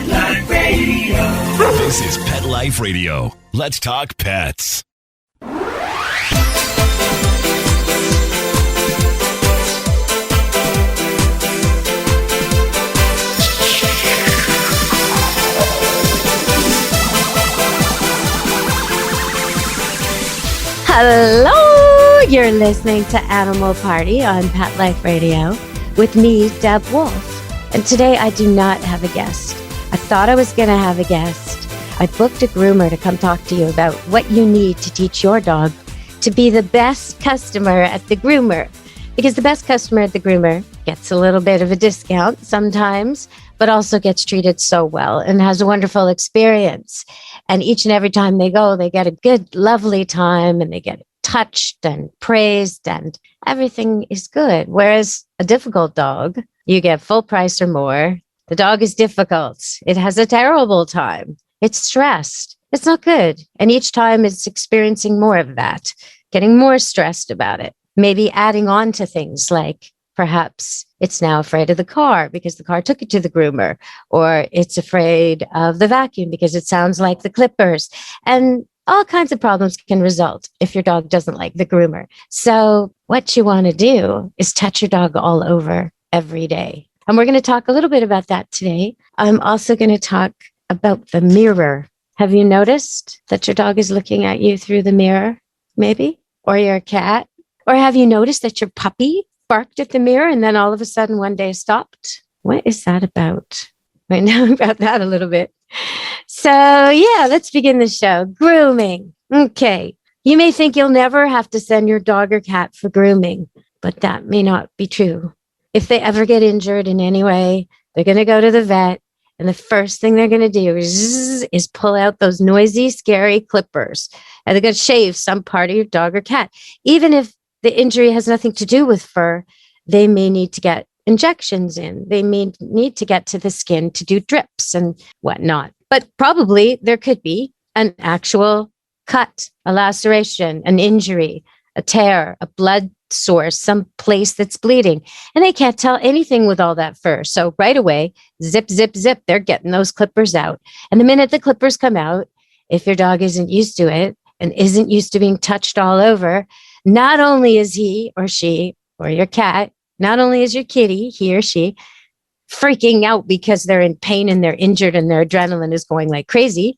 Life Radio. This is Pet Life Radio. Let's talk pets. Hello, you're listening to Animal Party on Pet Life Radio with me, Deb Wolfe. And today I do not have a guest. I thought I was going to have a guest. I booked a groomer to come talk to you about what you need to teach your dog to be the best customer at the groomer. Because the best customer at the groomer gets a little bit of a discount sometimes, but also gets treated so well and has a wonderful experience. And each and every time they go, they get a good, lovely time and they get touched and praised and everything is good. Whereas a difficult dog, you get full price or more. The dog is difficult. It has a terrible time. It's stressed. It's not good. And each time it's experiencing more of that, getting more stressed about it. Maybe adding on to things like perhaps it's now afraid of the car because the car took it to the groomer, or it's afraid of the vacuum because it sounds like the clippers. And all kinds of problems can result if your dog doesn't like the groomer. So what you want to do is touch your dog all over every day. And we're going to talk a little bit about that today. I'm also going to talk about the mirror. Have you noticed that your dog is looking at you through the mirror, maybe? Or your cat? Or have you noticed that your puppy barked at the mirror and then all of a sudden one day stopped? What is that about? I know about that a little bit. So yeah, let's begin the show. Grooming. Okay. You may think you'll never have to send your dog or cat for grooming, but that may not be true. If they ever get injured in any way, they're going to go to the vet. And the first thing they're going to do is pull out those noisy, scary clippers. And they're going to shave some part of your dog or cat. Even if the injury has nothing to do with fur, they may need to get injections in. They may need to get to the skin to do drips and whatnot. But probably there could be an actual cut, a laceration, an injury, a tear, a blood source, some place that's bleeding. And they can't tell anything with all that fur. So right away, zip, zip, zip, they're getting those clippers out. And the minute the clippers come out, if your dog isn't used to it and isn't used to being touched all over, not only is he or she or your cat, not only is your kitty, he or she, freaking out because they're in pain and they're injured and their adrenaline is going like crazy,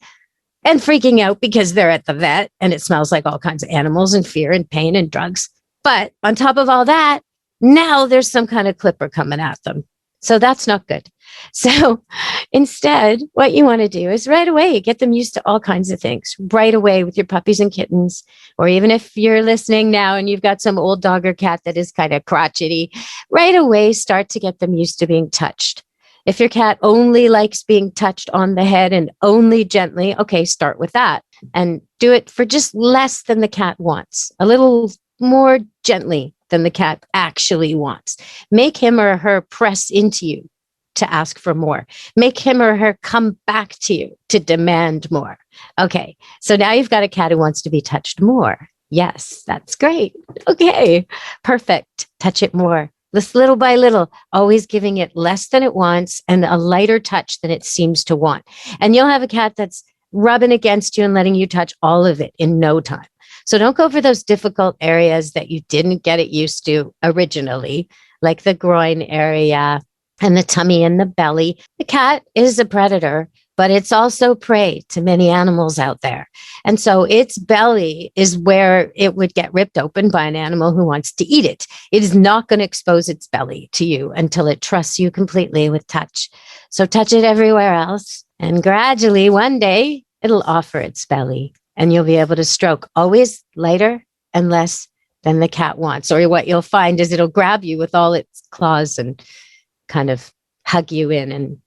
and freaking out because they're at the vet and it smells like all kinds of animals and fear and pain and drugs. But on top of all that, now there's some kind of clipper coming at them. So that's not good. So instead, what you want to do is right away, get them used to all kinds of things right away with your puppies and kittens. Or even if you're listening now and you've got some old dog or cat that is kind of crotchety, right away, start to get them used to being touched. If your cat only likes being touched on the head and only gently, okay, start with that and do it for just less than the cat wants, a little more gently than the cat actually wants. Make him or her press into you to ask for more. Make him or her come back to you to demand more. Okay, so now you've got a cat who wants to be touched more. Yes, that's great. Okay, perfect. Touch it more. Little by little, always giving it less than it wants and a lighter touch than it seems to want. And you'll have a cat that's rubbing against you and letting you touch all of it in no time. So don't go for those difficult areas that you didn't get it used to originally, like the groin area and the tummy and the belly. The cat is a predator, but it's also prey to many animals out there. And so its belly is where it would get ripped open by an animal who wants to eat it. It is not going to expose its belly to you until it trusts you completely with touch. So touch it everywhere else. And gradually, one day, it'll offer its belly. And you'll be able to stroke always lighter and less than the cat wants. Or what you'll find is it'll grab you with all its claws and kind of hug you in. And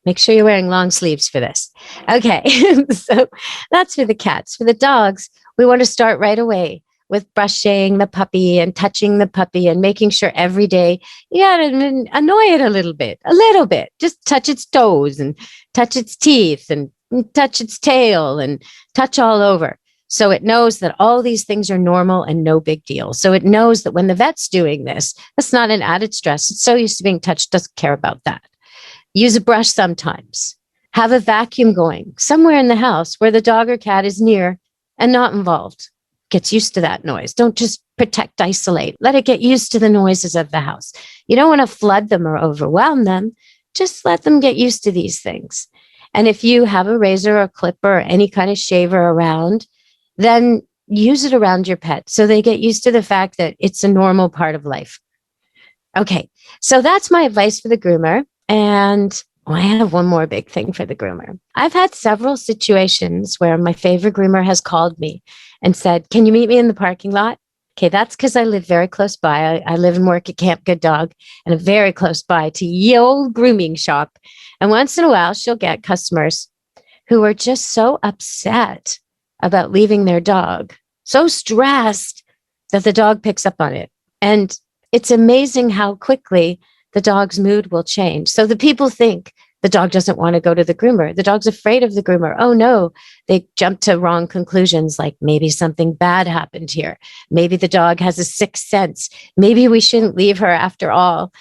make sure you're wearing long sleeves for this. Okay, so that's for the cats. For the dogs, we want to start right away with brushing the puppy and touching the puppy and making sure every day you got to annoy it a little bit. Just touch its toes and touch its teeth and touch its tail and touch all over. So it knows that all these things are normal and no big deal. So it knows that when the vet's doing this, that's not an added stress. It's so used to being touched, doesn't care about that. Use a brush sometimes. Have a vacuum going somewhere in the house where the dog or cat is near and not involved. Gets used to that noise. Don't just protect, isolate. Let it get used to the noises of the house. You don't want to flood them or overwhelm them. Just let them get used to these things. And if you have a razor or clipper or any kind of shaver around, then use it around your pet so they get used to the fact that it's a normal part of life. Okay, so that's my advice for the groomer. And I have one more big thing for the groomer. I've had several situations where my favorite groomer has called me and said, "Can you meet me in the parking lot?" Okay, that's because I live very close by. I live and work at Camp Good Dog, and I'm very close by to ye old grooming shop. And once in a while, she'll get customers who are just so upset about leaving their dog, so stressed that the dog picks up on it. And it's amazing how quickly the dog's mood will change. So the people think the dog doesn't want to go to the groomer. The dog's afraid of the groomer. Oh no, they jump to wrong conclusions, like maybe something bad happened here. Maybe the dog has a sixth sense. Maybe we shouldn't leave her after all,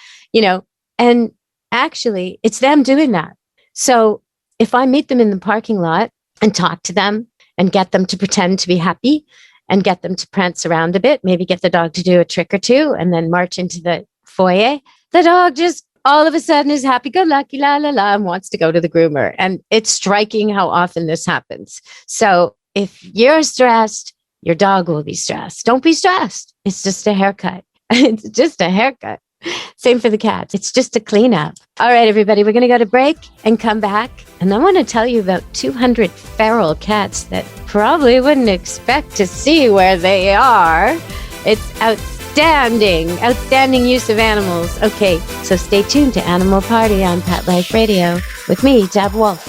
and actually it's them doing that. So if I meet them in the parking lot and talk to them and get them to pretend to be happy and get them to prance around a bit, maybe get the dog to do a trick or two and then march into the foyer, the dog just all of a sudden is happy-go-lucky, la, la, la, and wants to go to the groomer. And it's striking how often this happens. So if you're stressed, your dog will be stressed. Don't be stressed. It's just a haircut. It's just a haircut. Same for the cats. It's just a cleanup. All right, everybody, we're going to go to break and come back. And I want to tell you about 200 feral cats that probably wouldn't expect to see where they are. It's outstanding use of animals. Okay, so stay tuned to Animal Party on Pet Life Radio with me, Deb Wolfe.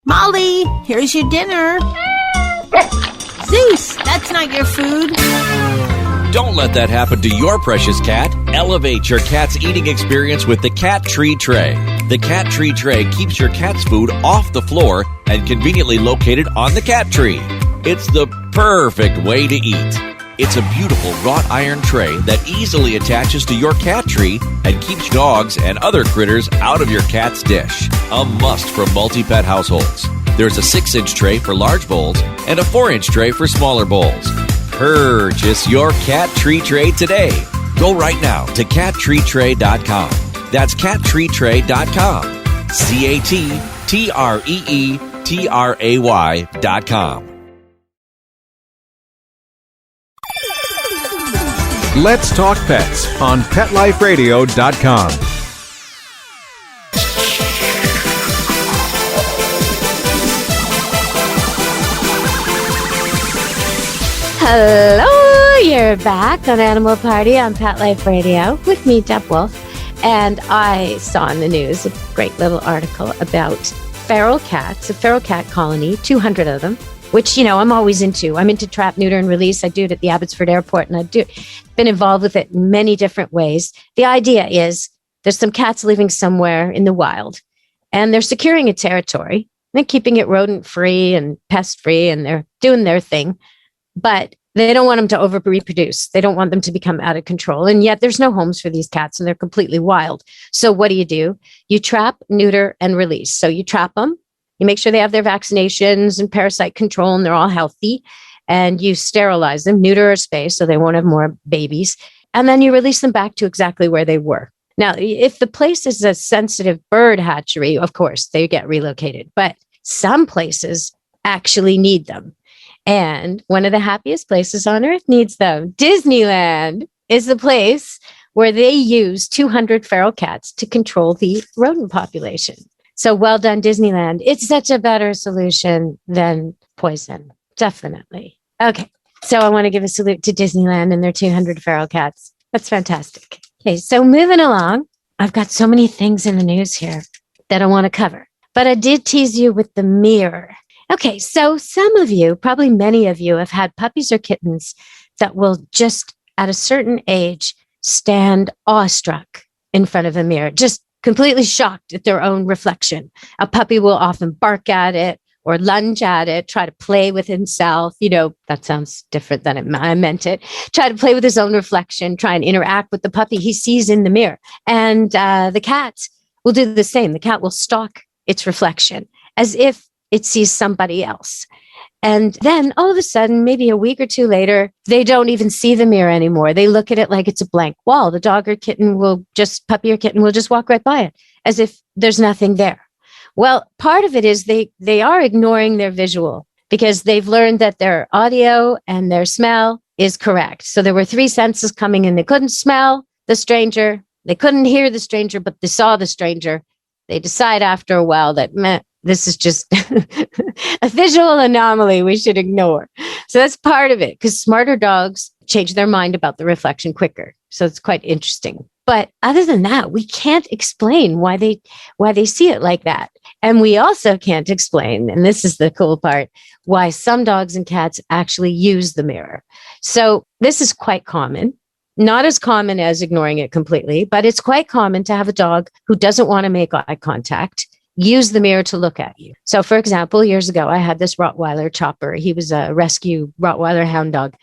Molly, here's your dinner. Zeus, that's not your food. Don't let that happen to your precious cat. Elevate your cat's eating experience with the Cat Tree Tray. The Cat Tree Tray keeps your cat's food off the floor and conveniently located on the cat tree. It's the perfect way to eat. It's a beautiful wrought iron tray that easily attaches to your cat tree and keeps dogs and other critters out of your cat's dish. A must for multi-pet households. There's a 6-inch tray for large bowls and a 4-inch tray for smaller bowls. Purchase your Cat Tree Tray today. Go right now to cattreetray.com. That's cattreetray.com. CATTREETRAY.com. Let's Talk Pets on PetLifeRadio.com. Hello, you're back on Animal Party on Pet Life Radio with me, Deb Wolfe. And I saw in the news a great little article about feral cats, a feral cat colony, 200 of them, which, I'm always into. I'm into trap, neuter, and release. I do it at the Abbotsford Airport, and I've been involved with it in many different ways. The idea is there's some cats living somewhere in the wild, and they're securing a territory. They're keeping it rodent-free and pest-free, and they're doing their thing. But they don't want them to over-reproduce. They don't want them to become out of control. And yet there's no homes for these cats, and they're completely wild. So what do? You trap, neuter, and release. So you trap them. You make sure they have their vaccinations and parasite control and they're all healthy. And you sterilize them, neuter or spay, so they won't have more babies. And then you release them back to exactly where they were. Now, if the place is a sensitive bird hatchery, of course, they get relocated. But some places actually need them. And one of the happiest places on earth needs them. Disneyland is the place where they use 200 feral cats to control the rodent population. So well done, Disneyland. It's such a better solution than poison. Definitely. Okay. So I want to give a salute to Disneyland and their 200 feral cats. That's fantastic. Okay. So moving along, I've got so many things in the news here that I want to cover, but I did tease you with the mirror. Okay. So some of you, probably many of you, have had puppies or kittens that will just at a certain age stand awestruck in front of a mirror, just completely shocked at their own reflection. A puppy will often bark at it or lunge at it, try to play with himself. That sounds different than I meant it. Try to play with his own reflection, try and interact with the puppy he sees in the mirror. And the cat will do the same. The cat will stalk its reflection as if it sees somebody else. And then all of a sudden, maybe a week or two later, they don't even see the mirror anymore. They look at it like it's a blank wall. The dog or kitten puppy or kitten will just walk right by it as if there's nothing there. Well, part of it is they are ignoring their visual because they've learned that their audio and their smell is correct. So there were 3 senses coming in. They couldn't smell the stranger. They couldn't hear the stranger, but they saw the stranger. They decide after a while that, this is just a visual anomaly we should ignore. So that's part of it, because smarter dogs change their mind about the reflection quicker. So it's quite interesting. But other than that, we can't explain why they see it like that. And we also can't explain, and this is the cool part, why some dogs and cats actually use the mirror. So this is quite common. Not as common as ignoring it completely, but it's quite common to have a dog who doesn't want to make eye contact use the mirror to look at you. So, for example, years ago, I had this Rottweiler Chopper. He was a rescue Rottweiler hound dog,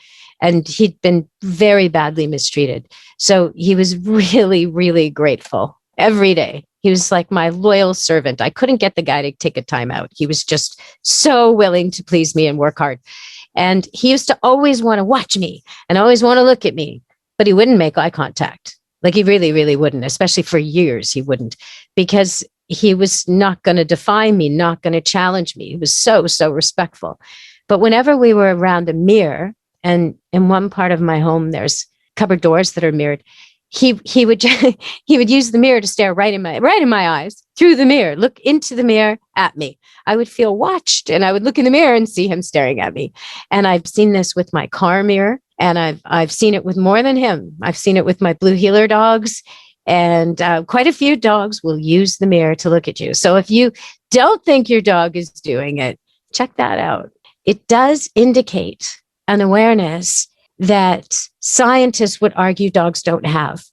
and he'd been very badly mistreated. So he was really, really grateful every day. He was like my loyal servant. I couldn't get the guy to take a time out. He was just so willing to please me and work hard. And he used to always want to watch me and always want to look at me, but he wouldn't make eye contact. Like he really, really wouldn't, especially for years, he wouldn't, because he was not going to defy me, not going to challenge me. He was so, so respectful. But whenever we were around a mirror, and in one part of my home, there's cupboard doors that are mirrored, he would use the mirror to stare right in my eyes through the mirror, look into the mirror at me. I would feel watched, and I would look in the mirror and see him staring at me. And I've seen this with my car mirror, and I've seen it with more than him. I've seen it with my blue heeler dogs. And quite a few dogs will use the mirror to look at you. So if you don't think your dog is doing it, check that out. It does indicate an awareness that scientists would argue dogs don't have.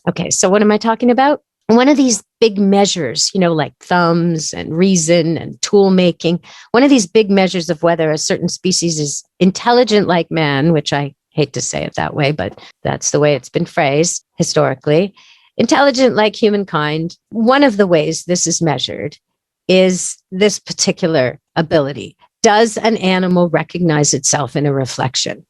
Okay, so what am I talking about? One of these big measures, like thumbs and reason and tool making, one of these big measures of whether a certain species is intelligent like man, which I hate to say it that way, but that's the way it's been phrased historically. Intelligent like humankind, one of the ways this is measured is this particular ability. Does an animal recognize itself in a reflection?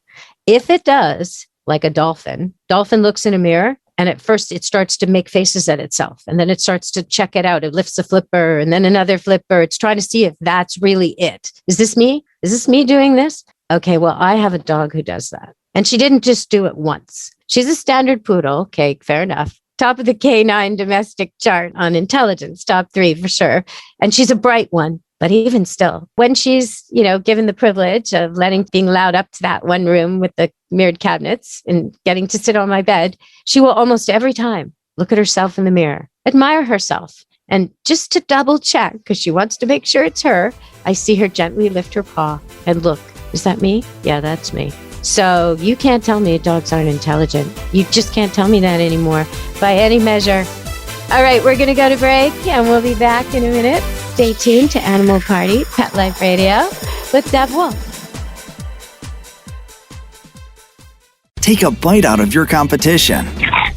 If it does, like a dolphin looks in a mirror, and at first it starts to make faces at itself, and then it starts to check it out. It lifts a flipper and then another flipper. It's trying to see if that's really it. Is this me? Is this me doing this? Okay, well, I have a dog who does that. And she didn't just do it once. She's a standard poodle. Okay, fair enough. Top of the canine domestic chart on intelligence, top 3 for sure. And she's a bright one. But even still, when she's, given the privilege of being allowed up to that one room with the mirrored cabinets and getting to sit on my bed, she will almost every time look at herself in the mirror, admire herself. And just to double check, because she wants to make sure it's her, I see her gently lift her paw and look. Is that me? Yeah, that's me. So you can't tell me dogs aren't intelligent. You just can't tell me that anymore by any measure. All right, we're going to go to break and we'll be back in a minute. Stay tuned to Animal Party, Pet Life Radio with Deb Wolfe. Take a bite out of your competition.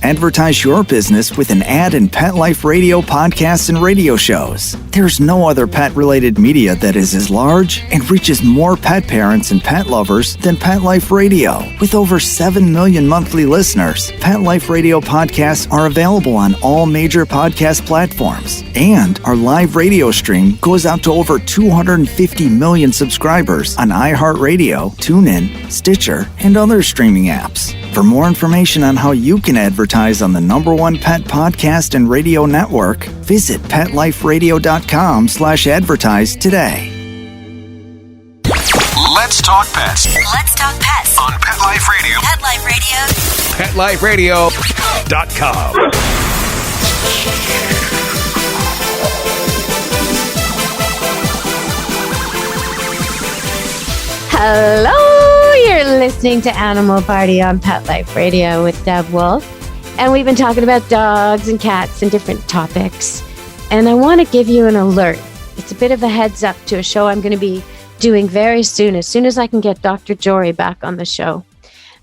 Advertise your business with an ad in Pet Life Radio podcasts and radio shows. There's no other pet-related media that is as large and reaches more pet parents and pet lovers than Pet Life Radio. With over 7 million monthly listeners, Pet Life Radio podcasts are available on all major podcast platforms. And our live radio stream goes out to over 250 million subscribers on iHeartRadio, TuneIn, Stitcher, and other streaming apps. For more information on how you can advertise on the #1 pet podcast and radio network, visit PetLifeRadio.com/advertise today. Let's talk pets Let's talk pets on Pet Life Radio. Pet Life Radio. PetLifeRadio.com. Hello, you're listening to Animal Party on Pet Life Radio with Deb Wolfe. And we've been talking about dogs and cats and different topics. And I want to give you an alert it's a bit of a heads up to a show I'm going to be doing very soon as I can get Dr. Jory back on the show.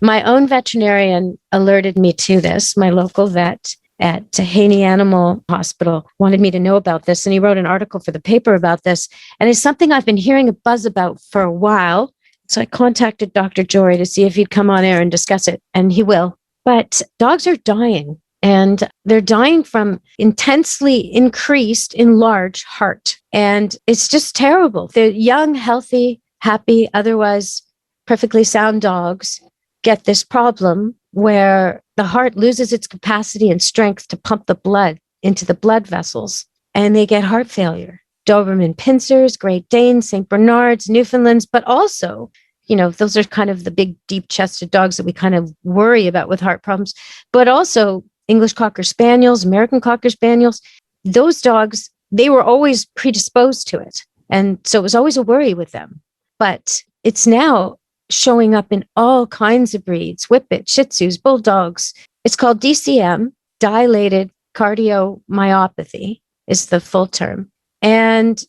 My own veterinarian alerted me to this. My local vet at Haney Animal Hospital wanted me to know about this, and he wrote an article for the paper about this. And it's something I've been hearing a buzz about for a while. So I contacted Dr. Jory to see if he'd come on air and discuss it, and he will. But dogs are dying, and they're dying from intensely increased enlarged heart. And it's just terrible. They're young, healthy, happy, otherwise perfectly sound dogs get this problem where the heart loses its capacity and strength to pump the blood into the blood vessels, and they get heart failure. Doberman Pinschers, Great Danes, St. Bernards, Newfoundlands, but also, those are kind of the big, deep-chested dogs that we kind of worry about with heart problems, but also English Cocker Spaniels, American Cocker Spaniels. Those dogs, they were always predisposed to it. And so it was always a worry with them. But it's now showing up in all kinds of breeds, Whippet, Shih Tzus, Bulldogs. It's called DCM, dilated cardiomyopathy is the full term. And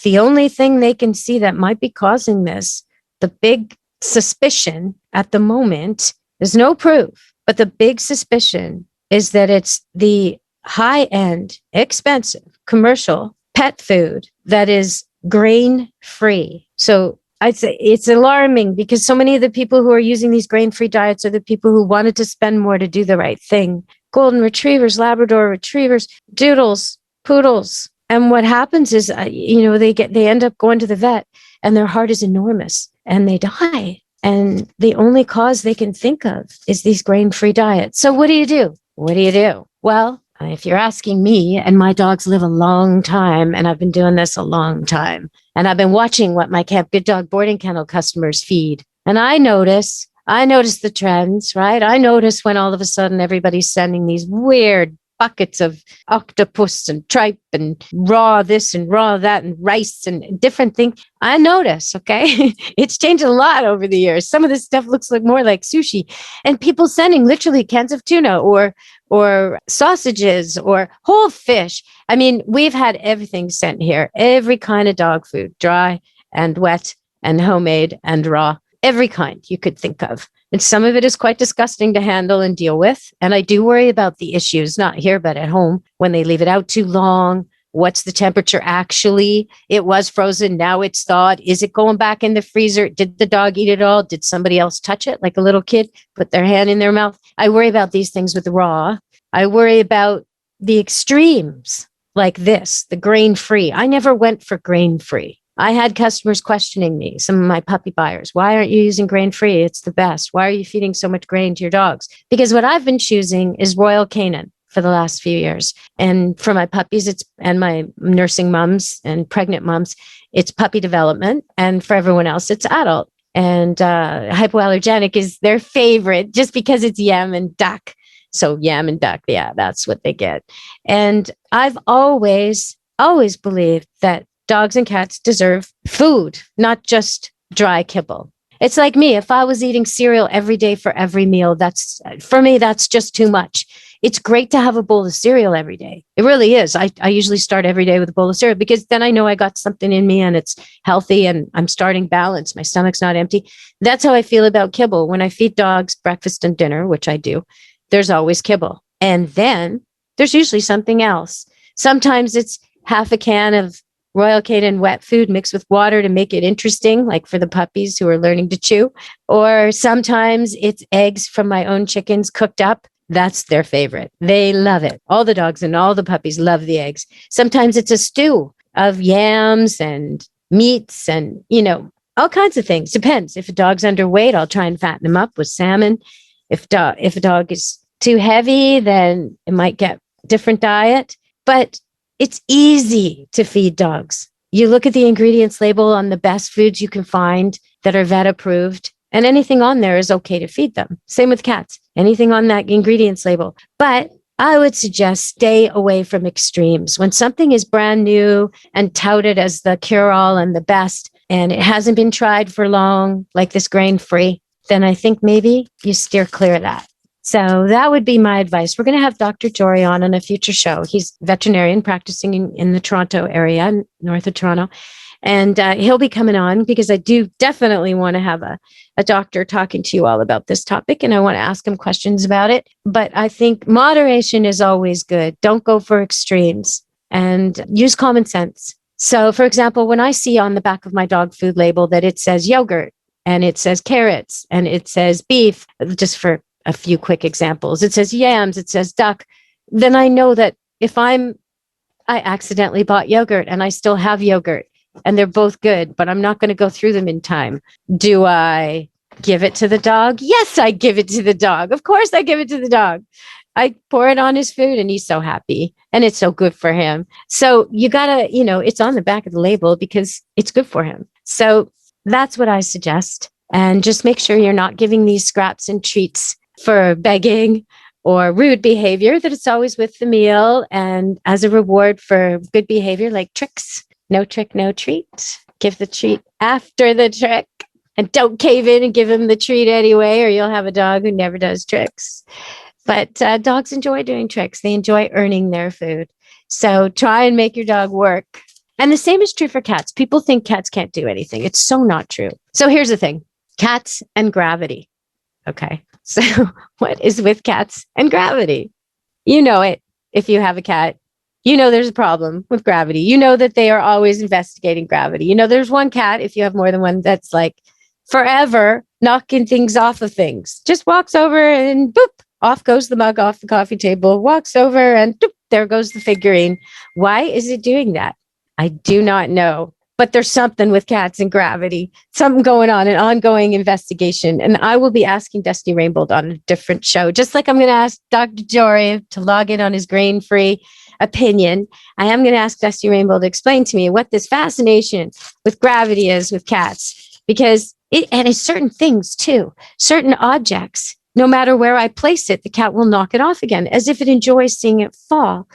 the only thing they can see that might be causing this, the big suspicion at the moment, there's no proof, but the big suspicion is that it's the high-end, expensive, commercial pet food that is grain-free. So I'd say it's alarming because so many of the people who are using these grain-free diets are the people who wanted to spend more to do the right thing. Golden retrievers, Labrador retrievers, doodles, poodles. And what happens is, they end up going to the vet and their heart is enormous and they die. And the only cause they can think of is these grain-free diets. So what do you do? Well, if you're asking me, and my dogs live a long time, and I've been doing this a long time, and I've been watching what my Camp Good Dog boarding kennel customers feed. And I notice the trends, right? I notice when all of a sudden everybody's sending these weird buckets of octopus and tripe and raw this and raw that and rice and different things. I notice, okay? It's changed a lot over the years. Some of this stuff looks more like sushi, and people sending literally cans of tuna or sausages or whole fish. I mean, we've had everything sent here, every kind of dog food, dry and wet and homemade and raw, every kind you could think of. And some of it is quite disgusting to handle and deal with. And I do worry about the issues, not here, but at home, when they leave it out too long. What's the temperature actually? It was frozen. Now it's thawed. Is it going back in the freezer? Did the dog eat it all? Did somebody else touch it? Like a little kid, put their hand in their mouth? I worry about these things with raw. I worry about the extremes like this, the grain-free. I never went for grain-free. I had customers questioning me, some of my puppy buyers. Why aren't you using grain-free? It's the best. Why are you feeding so much grain to your dogs? Because what I've been choosing is Royal Canin for the last few years. And for my puppies, and my nursing moms and pregnant moms, it's puppy development. And for everyone else, it's adult. And hypoallergenic is their favorite just because it's yam and duck. So yam and duck, yeah, that's what they get. And I've always believed that dogs and cats deserve food, not just dry kibble. It's like me. If I was eating cereal every day for every meal, for me, that's just too much. It's great to have a bowl of cereal every day. It really is. I usually start every day with a bowl of cereal because then I know I got something in me and it's healthy and I'm starting balance. My stomach's not empty. That's how I feel about kibble. When I feed dogs breakfast and dinner, which I do, there's always kibble. And then there's usually something else. Sometimes it's half a can of Royal Canin wet food mixed with water to make it interesting, like for the puppies who are learning to chew. Or sometimes it's eggs from my own chickens cooked up. That's their favorite. They love it. All the dogs and all the puppies love the eggs. Sometimes it's a stew of yams and meats and, all kinds of things. Depends. If a dog's underweight, I'll try and fatten him up with salmon. If a dog is too heavy, then it might get a different diet. But it's easy to feed dogs. You look at the ingredients label on the best foods you can find that are vet approved, and anything on there is okay to feed them. Same with cats, anything on that ingredients label. But I would suggest stay away from extremes. When something is brand new and touted as the cure-all and the best, and it hasn't been tried for long, like this grain-free, then I think maybe you steer clear of that. So that would be my advice. We're going to have Dr. Jory on a future show. He's veterinarian practicing in the Toronto area, north of Toronto. And he'll be coming on because I do definitely want to have a doctor talking to you all about this topic. And I want to ask him questions about it. But I think moderation is always good. Don't go for extremes and use common sense. So, for example, when I see on the back of my dog food label that it says yogurt and it says carrots and it says beef, just for a few quick examples, it says yams, it says duck, then I know that if I accidentally bought yogurt and I still have yogurt and they're both good, but I'm not going to go through them in time. Do I give it to the dog? Yes, I give it to the dog. Of course I give it to the dog. I pour it on his food and he's so happy and it's so good for him. So you gotta, it's on the back of the label because it's good for him. So that's what I suggest. And just make sure you're not giving these scraps and treats for begging or rude behavior, that it's always with the meal and as a reward for good behavior, like tricks. No trick, no treat. Give the treat after the trick and don't cave in and give him the treat anyway, or you'll have a dog who never does tricks. But dogs enjoy doing tricks. They enjoy earning their food. So try and make your dog work. And the same is true for cats. People think cats can't do anything. It's so not true. So here's the thing. Cats and gravity. Okay. So what is with cats and gravity? You know it. If you have a cat, there's a problem with gravity. You know that they are always investigating gravity. There's one cat, if you have more than one, that's like forever knocking things off of things. Just walks over and boop, off goes the mug off the coffee table, walks over and boop, there goes the figurine. Why is it doing that? I do not know. But there's something with cats and gravity, something going on, an ongoing investigation. And I will be asking Dusty Rainbow on a different show, just like I'm going to ask Dr. Jory to log in on his grain-free opinion. I am going to ask Dusty Rainbow to explain to me what this fascination with gravity is with cats, because it's certain things too, certain objects. No matter where I place it, the cat will knock it off again, as if it enjoys seeing it fall.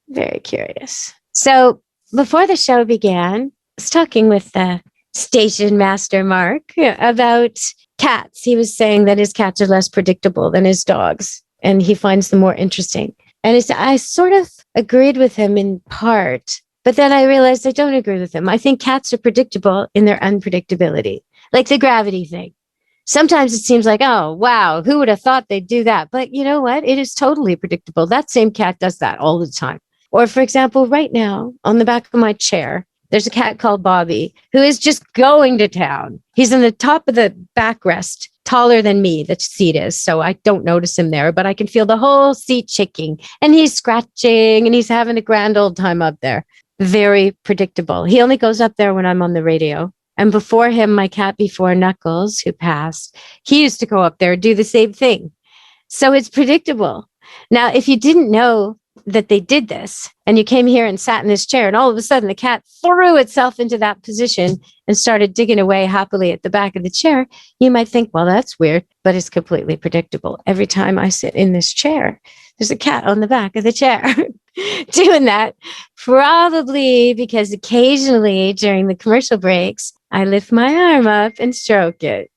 Very curious. So before the show began, I was talking with the station master, Mark, about cats. He was saying that his cats are less predictable than his dogs, and he finds them more interesting. And I sort of agreed with him in part, but then I realized I don't agree with him. I think cats are predictable in their unpredictability, like the gravity thing. Sometimes it seems like, oh, wow, who would have thought they'd do that? But you know what? It is totally predictable. That same cat does that all the time. Or, for example, right now on the back of my chair, there's a cat called Bobby who is just going to town. He's in the top of the backrest, taller than me, the seat is. So I don't notice him there, but I can feel the whole seat shaking and he's scratching and he's having a grand old time up there. Very predictable. He only goes up there when I'm on the radio. And before him, my cat before Knuckles, who passed, he used to go up there and do the same thing. So it's predictable. Now, if you didn't know that they did this and you came here and sat in this chair and all of a sudden the cat threw itself into that position and started digging away happily at the back of the chair, you might think, well, that's weird, but it's completely predictable. Every time I sit in this chair, there's a cat on the back of the chair doing that, probably because occasionally during the commercial breaks, I lift my arm up and stroke it.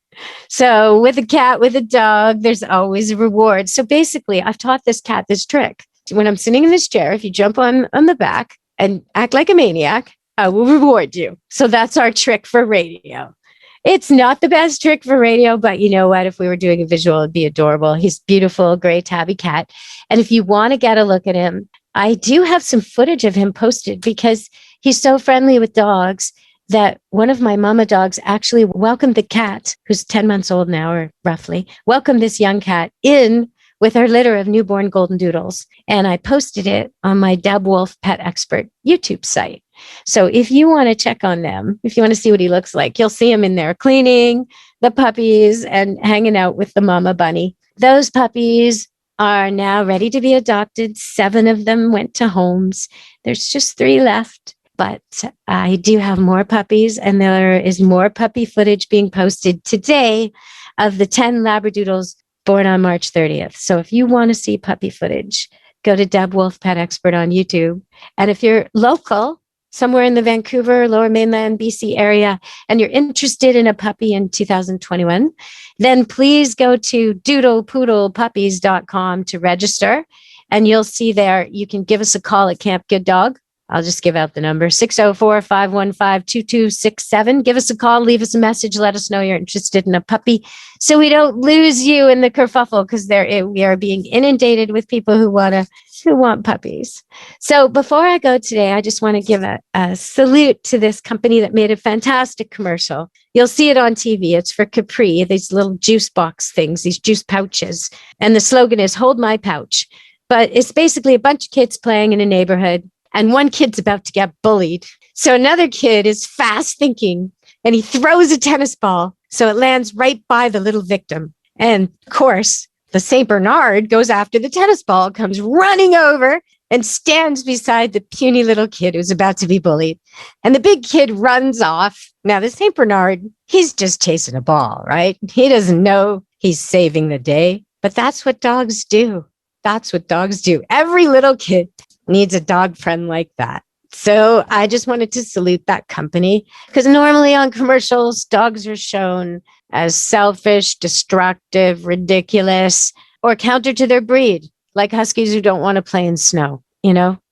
So with a cat, with a dog, there's always a reward. So basically, I've taught this cat this trick. When I'm sitting in this chair, if you jump on the back and act like a maniac, I will reward you. So that's our trick for radio. It's not the best trick for radio, but you know what? If we were doing a visual, it'd be adorable. He's beautiful, gray tabby cat. And if you want to get a look at him, I do have some footage of him posted because he's so friendly with dogs that one of my mama dogs actually welcomed the cat, who's 10 months old now, or roughly, welcomed this young cat in with her litter of newborn golden doodles. And I posted it on my Deb Wolfe Pet Expert YouTube site. So if you want to check on them, if you want to see what he looks like, you'll see him in there cleaning the puppies and hanging out with the mama bunny. Those puppies are now ready to be adopted. 7 of them went to homes. There's just 3 left. But I do have more puppies, and there is more puppy footage being posted today of the 10 Labradoodles born on March 30th. So if you want to see puppy footage, go to Deb Wolfe Pet Expert on YouTube. And if you're local, somewhere in the Vancouver, Lower Mainland, BC area, and you're interested in a puppy in 2021, then please go to doodlepoodlepuppies.com to register. And you'll see there, you can give us a call at Camp Good Dog. I'll just give out the number, 604-515-2267. Give us a call, leave us a message, let us know you're interested in a puppy so we don't lose you in the kerfuffle, because we are being inundated with people who want puppies. So before I go today, I just want to give a salute to this company that made a fantastic commercial. You'll see it on TV. It's for Capri, these little juice box things, these juice pouches. And the slogan is, "Hold my pouch." But it's basically a bunch of kids playing in a neighborhood, and one kid's about to get bullied. So another kid is fast thinking, and he throws a tennis ball, so it lands right by the little victim. And of course, the St. Bernard goes after the tennis ball, comes running over and stands beside the puny little kid who's about to be bullied. And the big kid runs off. Now, the St. Bernard, he's just chasing a ball, right? He doesn't know he's saving the day, but that's what dogs do. That's what dogs do. Every little kid needs a dog friend like that. So I just wanted to salute that company, because normally on commercials, dogs are shown as selfish, destructive, ridiculous, or counter to their breed, like huskies who don't want to play in snow,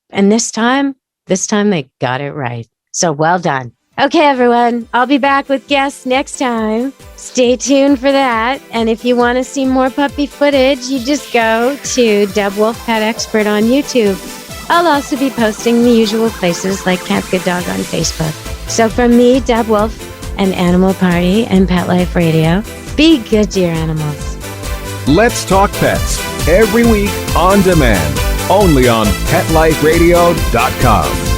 And this time they got it right. So well done. Okay, everyone, I'll be back with guests next time. Stay tuned for that. And if you want to see more puppy footage, you just go to Deb Wolfe Pet Expert on YouTube. I'll also be posting the usual places like Camp Good Dog on Facebook. So from me, Deb Wolfe, and Animal Party and Pet Life Radio, be good to your animals. Let's Talk Pets every week on demand, only on PetLifeRadio.com.